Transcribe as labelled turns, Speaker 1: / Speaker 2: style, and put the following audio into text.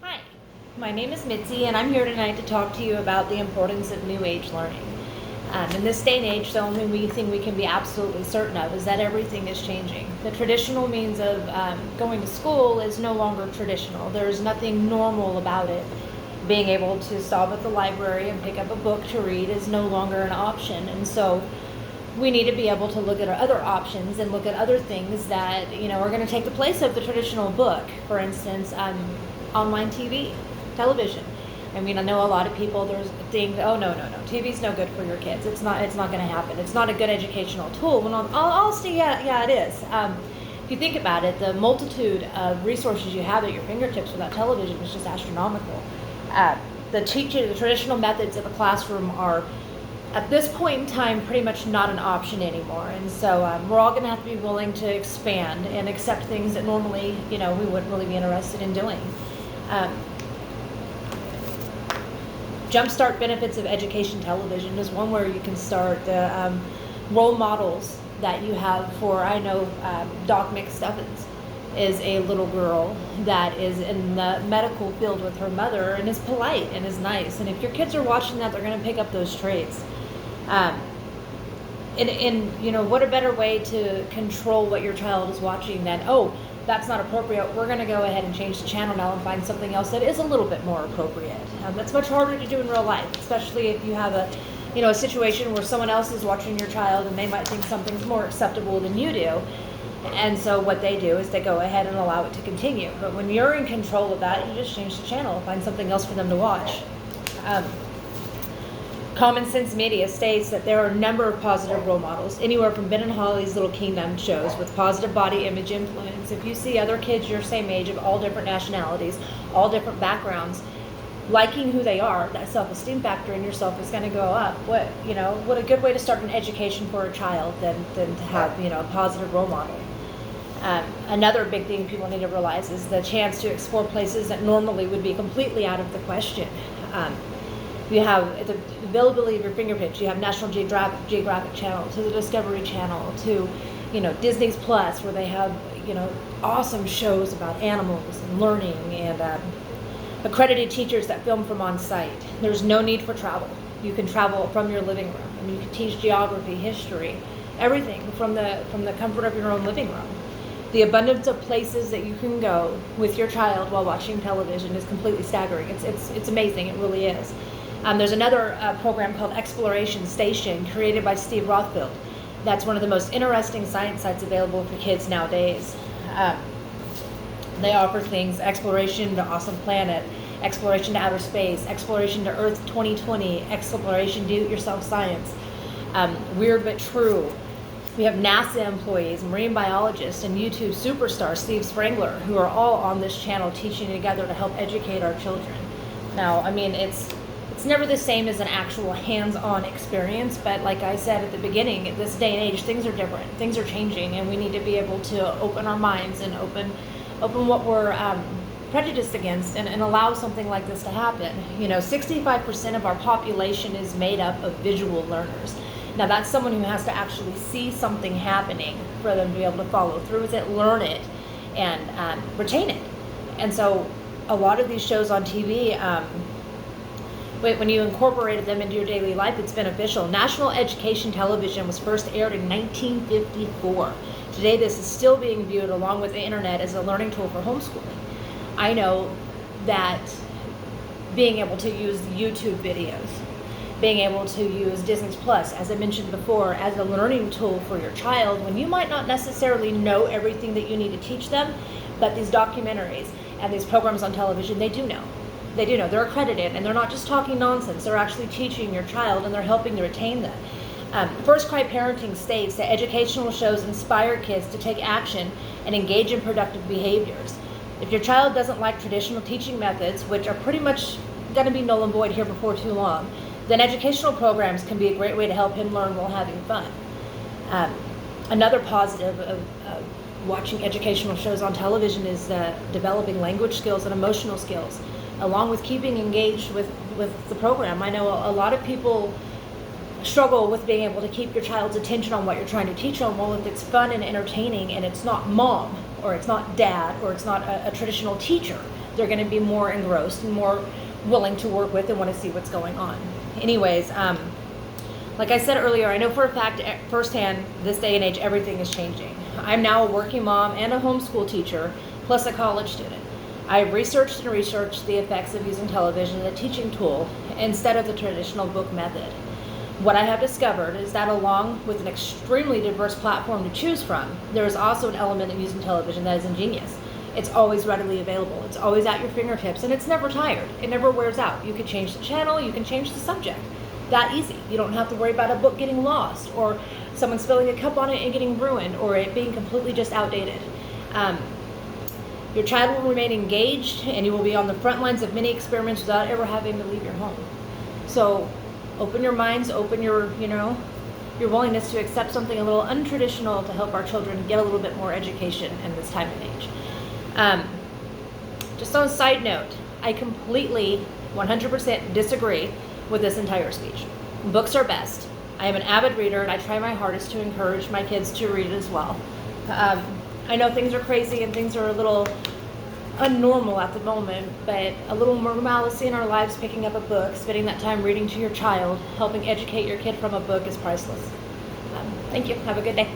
Speaker 1: Hi, my name is Mitzi, and I'm here tonight to talk to you about the importance of New Age learning. In this day and age, the only thing we can be absolutely certain of is that everything is changing. The traditional means of going to school is no longer traditional. There's nothing normal about it. Being able to stop at the library and pick up a book to read is no longer an option, and so we need to be able to look at our other options and look at other things that are going to take the place of the traditional book. For instance, online TV, television. I mean, I know a lot of people think, oh no, TV's no good for your kids. It's not going to happen. It's not a good educational tool. When I'll say, yeah, it is. If you think about it, the multitude of resources you have at your fingertips with that television is just astronomical. The traditional methods of the classroom are, at this point in time, pretty much not an option anymore. And so we're all going to have to be willing to expand and accept things that normally, we wouldn't really be interested in doing. Jumpstart benefits of education television is one where you can start the role models that you have for, I know Doc McStuffins is a little girl that is in the medical field with her mother and is polite and is nice. And if your kids are watching that, they're going to pick up those traits. What a better way to control what your child is watching than, oh, that's not appropriate, we're going to go ahead and change the channel now and find something else that is a little bit more appropriate. That's much harder to do in real life, especially if you have a situation where someone else is watching your child and they might think something's more acceptable than you do. And so what they do is they go ahead and allow it to continue. But when you're in control of that, you just change the channel, find something else for them to watch. Common Sense Media states that there are a number of positive role models, anywhere from Ben and Holly's Little Kingdom shows with positive body image influence. If you see other kids your same age of all different nationalities, all different backgrounds, liking who they are, that self-esteem factor in yourself is going to go up. What a good way to start an education for a child than to have a positive role model. Another big thing people need to realize is the chance to explore places that normally would be completely out of the question. You have the availability of your fingertips. You have National Geographic Channel, to the Discovery Channel, to Disney's Plus, where they have awesome shows about animals and learning, and accredited teachers that film from on site. There's no need for travel. You can travel from your living room. I mean, you can teach geography, history, everything from the comfort of your own living room. The abundance of places that you can go with your child while watching television is completely staggering. It's amazing. It really is. There's another program called Exploration Station, created by Steve Rothfield. That's one of the most interesting science sites available for kids nowadays. They offer things: exploration to Awesome Planet, exploration to outer space, exploration to Earth 2020, exploration do-it-yourself science, Weird But True. We have NASA employees, marine biologists, and YouTube superstar Steve Sprangler, who are all on this channel teaching together to help educate our children. Now, I mean, it's never the same as an actual hands-on experience, but like I said at the beginning, at this day and age, things are different, things are changing, and we need to be able to open our minds and open what we're prejudiced against and allow something like this to happen. 65% of our population is made up of visual learners. Now, that's someone who has to actually see something happening for them to be able to follow through with it, learn it, and retain it. And so a lot of these shows on TV, when you incorporated them into your daily life, it's beneficial. National Education Television was first aired in 1954. Today, this is still being viewed along with the internet as a learning tool for homeschooling. I know that being able to use YouTube videos, being able to use Disney's Plus, as I mentioned before, as a learning tool for your child, when you might not necessarily know everything that you need to teach them, but these documentaries and these programs on television, they do know. They do know. They're accredited, and they're not just talking nonsense. They're actually teaching your child, and they're helping to retain that. First Cry Parenting states that educational shows inspire kids to take action and engage in productive behaviors. If your child doesn't like traditional teaching methods, which are pretty much going to be null and void here before too long, then educational programs can be a great way to help him learn while having fun. Another positive of watching educational shows on television is developing language skills and emotional skills, along with keeping engaged with the program. I know a lot of people struggle with being able to keep your child's attention on what you're trying to teach them. Well, if it's fun and entertaining and it's not mom or it's not dad or it's not a traditional teacher, they're going to be more engrossed and more willing to work with and want to see what's going on. Anyways, like I said earlier, I know for a fact firsthand this day and age everything is changing. I'm now a working mom and a homeschool teacher, plus a college student. I've researched the effects of using television as a teaching tool instead of the traditional book method. What I have discovered is that along with an extremely diverse platform to choose from, there is also an element of using television that is ingenious. It's always readily available. It's always at your fingertips, and it's never tired. It never wears out. You can change the channel, you can change the subject. That easy. You don't have to worry about a book getting lost, or someone spilling a cup on it and getting ruined, or it being completely just outdated. Your child will remain engaged, and you will be on the front lines of many experiments without ever having to leave your home. So open your minds, open your willingness to accept something a little untraditional to help our children get a little bit more education in this time and age. Just on a side note, I completely 100% disagree with this entire speech. Books are best. I am an avid reader, and I try my hardest to encourage my kids to read as well. I know things are crazy and things are a little unnormal at the moment, but a little normalcy in our lives, picking up a book, spending that time reading to your child, helping educate your kid from a book is priceless. Thank you. Have a good day.